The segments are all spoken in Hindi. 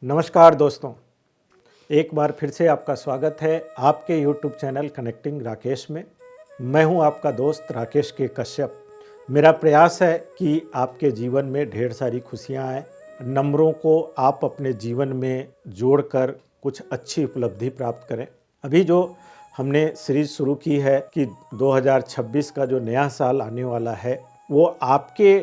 नमस्कार दोस्तों, एक बार फिर से आपका स्वागत है आपके YouTube चैनल कनेक्टिंग राकेश में। मैं हूं आपका दोस्त राकेश के कश्यप। मेरा प्रयास है कि आपके जीवन में ढेर सारी खुशियां आएँ, नंबरों को आप अपने जीवन में जोड़कर कुछ अच्छी उपलब्धि प्राप्त करें। अभी जो हमने सीरीज़ शुरू की है कि 2026 का जो नया साल आने वाला है वो आपके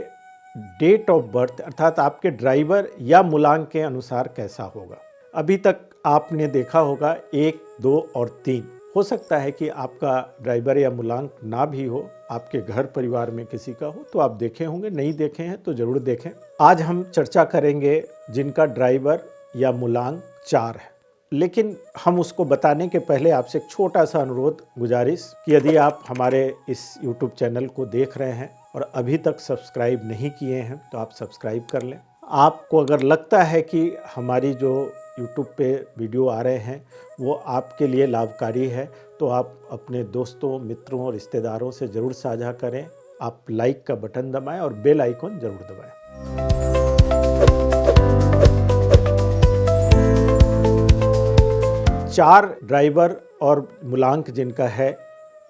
डेट ऑफ बर्थ अर्थात आपके ड्राइवर या मूलांक के अनुसार कैसा होगा। अभी तक आपने देखा होगा 1, 2 और 3। हो सकता है कि आपका ड्राइवर या मूलांक ना भी हो, आपके घर परिवार में किसी का हो, तो आप देखे होंगे। नहीं देखे हैं तो ज़रूर देखें। आज हम चर्चा करेंगे जिनका ड्राइवर या मूलांक 4 है, लेकिन हम उसको बताने के पहले आपसे एक छोटा सा अनुरोध, गुजारिश कि यदि आप हमारे इस YouTube चैनल को देख रहे हैं और अभी तक सब्सक्राइब नहीं किए हैं तो आप सब्सक्राइब कर लें। आपको अगर लगता है कि हमारी जो YouTube पे वीडियो आ रहे हैं वो आपके लिए लाभकारी है तो आप अपने दोस्तों, मित्रों और रिश्तेदारों से ज़रूर साझा करें। आप लाइक का बटन दबाएं और बेल आइकन ज़रूर दबाएं। 4 ड्राइवर और मूलांक जिनका है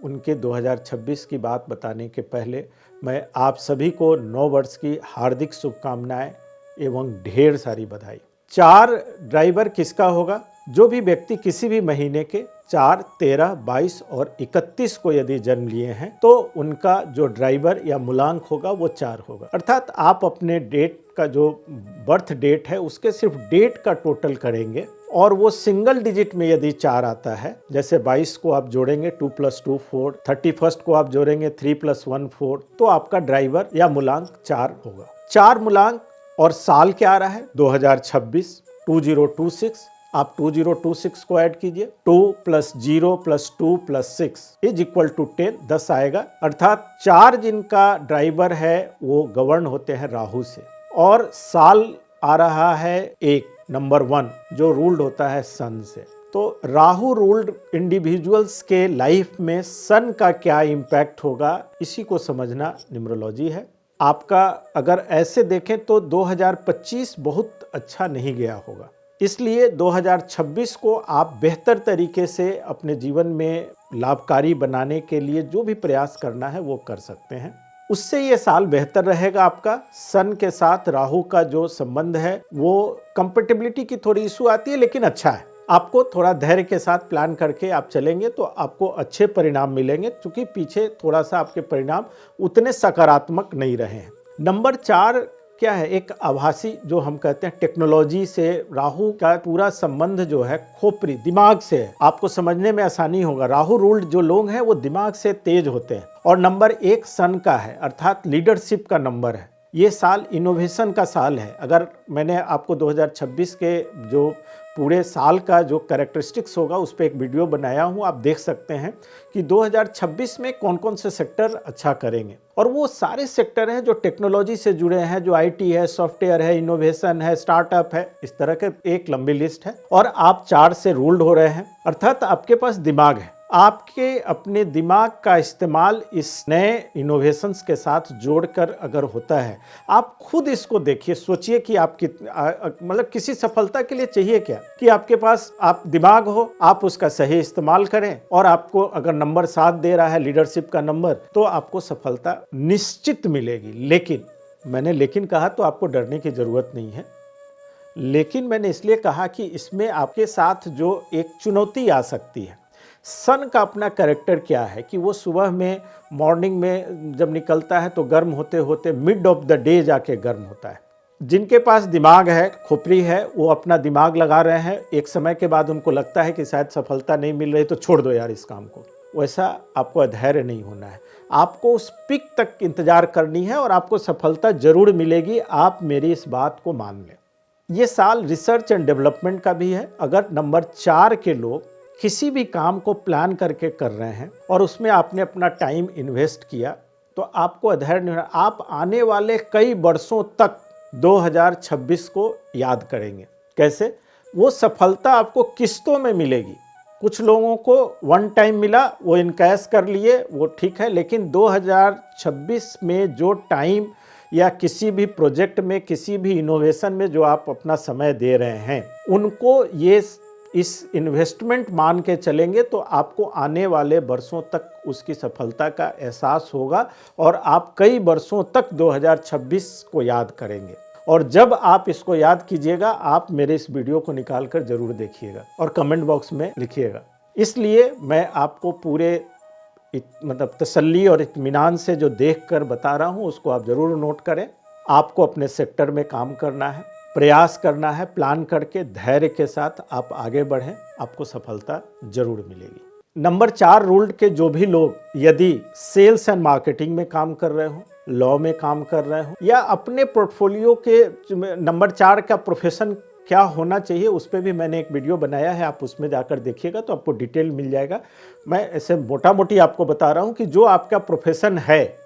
उनके 2026 की बात बताने के पहले मैं आप सभी को नव वर्ष की हार्दिक शुभकामनाएं एवं ढेर सारी बधाई। 4 ड्राइवर किसका होगा? जो भी व्यक्ति किसी भी महीने के 4, 13, 22 और 31 को यदि जन्म लिए हैं तो उनका जो ड्राइवर या मूलांक होगा वो 4 होगा। अर्थात आप अपने डेट का जो बर्थ डेट है उसके सिर्फ डेट का टोटल करेंगे और वो सिंगल डिजिट में यदि 4 आता है, जैसे 22 को आप जोड़ेंगे 2 + 2 4, 31 को आप जोड़ेंगे 3 + 1 4, तो आपका ड्राइवर या मूलांक 4 होगा। 4 मूलांक और साल क्या आ रहा है? 2026, 2026। आप 2026 को ऐड कीजिए। 2 + 0 + 2 + 6 = 10, 10 आएगा। अर्थात 4 जिनका ड्राइवर है वो गवर्न होते हैं राहु से, और साल आ रहा है 1, नंबर 1, जो रूल्ड होता है सन से। तो राहु रूल्ड इंडिविजुअल्स के लाइफ में सन का क्या इम्पैक्ट होगा, इसी को समझना न्यूमरोलॉजी है। आपका अगर ऐसे देखें तो 2025 बहुत अच्छा नहीं गया होगा, इसलिए 2026 को आप बेहतर तरीके से अपने जीवन में लाभकारी बनाने के लिए जो भी प्रयास करना है वो कर सकते हैं। उससे ये साल बेहतर रहेगा। आपका सन के साथ राहु का जो संबंध है वो कंपैटिबिलिटी की थोड़ी इशू आती है, लेकिन अच्छा है। आपको थोड़ा धैर्य के साथ प्लान करके आप चलेंगे तो आपको अच्छे परिणाम मिलेंगे, क्योंकि पीछे थोड़ा सा आपके परिणाम उतने सकारात्मक नहीं रहे हैं। नंबर 4 क्या है? एक आभासी, जो हम कहते हैं टेक्नोलॉजी से राहु का पूरा संबंध जो है खोपड़ी दिमाग से है। आपको समझने में आसानी होगा। राहु रूल्ड जो लोग हैं वो दिमाग से तेज होते हैं। और नंबर 1 सन का है, अर्थात लीडरशिप का नंबर है। ये साल इनोवेशन का साल है। अगर मैंने आपको 2026 के जो पूरे साल का जो कैरेक्टरिस्टिक्स होगा उस पर एक वीडियो बनाया हूँ, आप देख सकते हैं कि 2026 में कौन कौन से सेक्टर अच्छा करेंगे। और वो सारे सेक्टर हैं जो टेक्नोलॉजी से जुड़े हैं, जो आईटी है, सॉफ्टवेयर है, इनोवेशन है, स्टार्टअप है, इस तरह के एक लंबी लिस्ट है। और आप 4 से रूल्ड हो रहे हैं, अर्थात आपके पास दिमाग है। आपके अपने दिमाग का इस्तेमाल इस नए इनोवेशंस के साथ जोड़कर अगर होता है, आप खुद इसको देखिए, सोचिए कि आप मतलब किसी सफलता के लिए चाहिए क्या कि आपके पास आप दिमाग हो, आप उसका सही इस्तेमाल करें, और आपको अगर नंबर 7 दे रहा है लीडरशिप का नंबर, तो आपको सफलता निश्चित मिलेगी। लेकिन मैंने लेकिन कहा तो आपको डरने की जरूरत नहीं है। लेकिन मैंने इसलिए कहा कि इसमें आपके साथ जो एक चुनौती आ सकती है। सन का अपना कैरेक्टर क्या है कि वो सुबह में मॉर्निंग में जब निकलता है तो गर्म होते होते मिड ऑफ द डे जाके गर्म होता है। जिनके पास दिमाग है, खोपड़ी है, वो अपना दिमाग लगा रहे हैं। एक समय के बाद उनको लगता है कि शायद सफलता नहीं मिल रही तो छोड़ दो यार इस काम को। वैसा आपको अधैर्य नहीं होना है। आपको उस पिक तक इंतजार करनी है और आपको सफलता जरूर मिलेगी। आप मेरी इस बात को मान लें। ये साल रिसर्च एंड डेवलपमेंट का भी है। अगर नंबर 4 के लोग किसी भी काम को प्लान करके कर रहे हैं और उसमें आपने अपना टाइम इन्वेस्ट किया तो आपको अधैर्य नहीं होना। आप आने वाले कई वर्षों तक 2026 को याद करेंगे। कैसे? वो सफलता आपको किस्तों में मिलेगी। कुछ लोगों को वन टाइम मिला, वो इनकैश कर लिए, वो ठीक है, लेकिन 2026 में जो टाइम या किसी भी प्रोजेक्ट में, किसी भी इनोवेशन में जो आप अपना समय दे रहे हैं, उनको ये इस इन्वेस्टमेंट मान के चलेंगे तो आपको आने वाले वर्षों तक उसकी सफलता का एहसास होगा और आप कई वर्षों तक 2026 को याद करेंगे। और जब आप इसको याद कीजिएगा, आप मेरे इस वीडियो को निकाल कर जरूर देखिएगा और कमेंट बॉक्स में लिखिएगा। इसलिए मैं आपको पूरे मतलब तसल्ली और इत्मीनान से जो देख कर बता रहा हूँ उसको आप ज़रूर नोट करें। आपको अपने सेक्टर में काम करना है, प्रयास करना है, प्लान करके धैर्य के साथ आप आगे बढ़ें, आपको सफलता जरूर मिलेगी। नंबर 4 रूल के जो भी लोग यदि सेल्स एंड मार्केटिंग में काम कर रहे हो, लॉ में काम कर रहे हो, या अपने पोर्टफोलियो के नंबर 4 का प्रोफेशन क्या होना चाहिए उस पर भी मैंने एक वीडियो बनाया है, आप उसमें जाकर देखिएगा तो आपको डिटेल मिल जाएगा। मैं ऐसे मोटा मोटी आपको बता रहा हूँ कि जो आपका प्रोफेशन है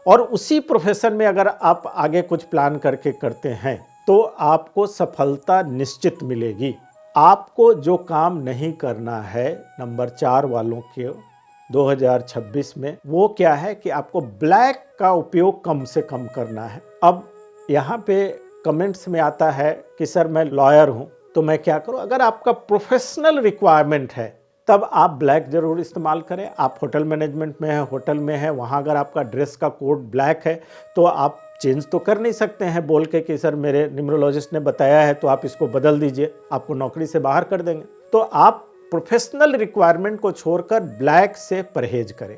और उसी प्रोफेशन में अगर आप आगे कुछ प्लान करके करते हैं तो आपको सफलता निश्चित मिलेगी। आपको जो काम नहीं करना है नंबर 4 वालों के 2026 में, वो क्या है कि आपको ब्लैक का उपयोग कम से कम करना है। अब यहाँ पे कमेंट्स में आता है कि सर मैं लॉयर हूँ तो मैं क्या करूँ। अगर आपका प्रोफेशनल रिक्वायरमेंट है तब आप ब्लैक ज़रूर इस्तेमाल करें। आप होटल मैनेजमेंट में हैं, होटल में हैं, वहाँ अगर आपका ड्रेस का कोड ब्लैक है तो आप चेंज तो कर नहीं सकते हैं बोल के कि सर मेरे न्यूमरोलॉजिस्ट ने बताया है तो आप इसको बदल दीजिए, आपको नौकरी से बाहर कर देंगे। तो आप प्रोफेशनल रिक्वायरमेंट को छोड़कर ब्लैक से परहेज करें।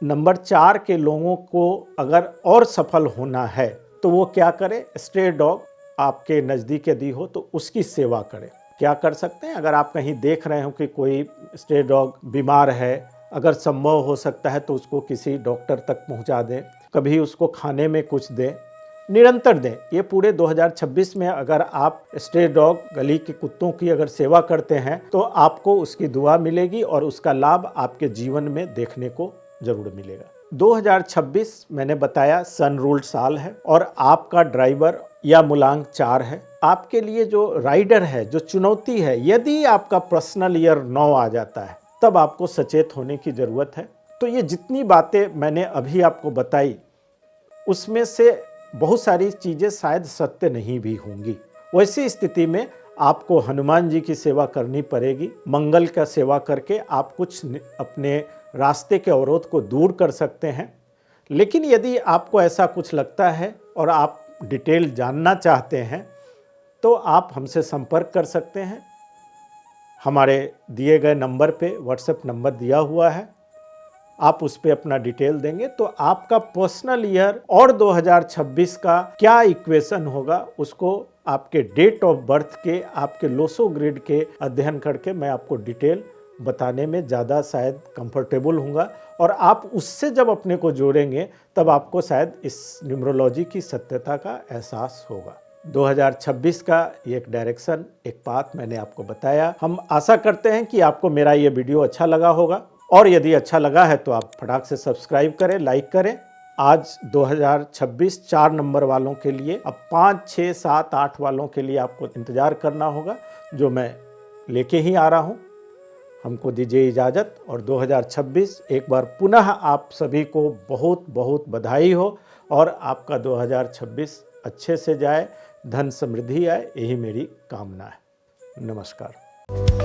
नंबर 4 के लोगों को अगर और सफल होना है तो वो क्या करें, स्ट्रे डॉग आपके नज़दीक यदि हो तो उसकी सेवा करें। क्या कर सकते हैं, अगर आप कहीं देख रहे हो कि कोई स्ट्रे डॉग बीमार है, अगर संभव हो सकता है तो उसको किसी डॉक्टर तक पहुंचा दें, कभी उसको खाने में कुछ दें, निरंतर दें। ये पूरे 2026 में अगर आप स्ट्रे डॉग, गली के कुत्तों की अगर सेवा करते हैं तो आपको उसकी दुआ मिलेगी और उसका लाभ आपके जीवन में देखने को जरूर मिलेगा। 2026 मैंने बताया सन रूल्ड साल है और आपका ड्राइवर या मूलांक 4 है। आपके लिए जो राइडर है, जो चुनौती है, यदि आपका पर्सनल ईयर 9 आ जाता है तब आपको सचेत होने की ज़रूरत है। तो ये जितनी बातें मैंने अभी आपको बताई उसमें से बहुत सारी चीज़ें शायद सत्य नहीं भी होंगी। वैसी स्थिति में आपको हनुमान जी की सेवा करनी पड़ेगी। मंगल का सेवा करके आप कुछ अपने रास्ते के अवरोध को दूर कर सकते हैं। लेकिन यदि आपको ऐसा कुछ लगता है और आप डिटेल जानना चाहते हैं तो आप हमसे संपर्क कर सकते हैं। हमारे दिए गए नंबर पे व्हाट्सएप नंबर दिया हुआ है, आप उस पर अपना डिटेल देंगे तो आपका पर्सनल ईयर और 2026 का क्या इक्वेशन होगा उसको आपके डेट ऑफ बर्थ के, आपके लोसो ग्रिड के अध्ययन करके मैं आपको डिटेल बताने में ज़्यादा शायद कंफर्टेबल हूँगा। और आप उससे जब अपने को जोड़ेंगे तब आपको शायद इस न्यूमरोलॉजी की सत्यता का एहसास होगा। 2026 का एक डायरेक्शन, एक पाथ मैंने आपको बताया। हम आशा करते हैं कि आपको मेरा ये वीडियो अच्छा लगा होगा और यदि अच्छा लगा है तो आप फटाक से सब्सक्राइब करें, लाइक करें। आज 2026 4 नंबर वालों के लिए, अब 5, 6, 7, 8 वालों के लिए आपको इंतज़ार करना होगा जो मैं लेके ही आ रहा हूँ। हमको दीजिए इजाज़त और 2026 एक बार पुनः आप सभी को बहुत बहुत बधाई हो और आपका 2026 अच्छे से जाए, धन समृद्धि आए, यही मेरी कामना है। नमस्कार।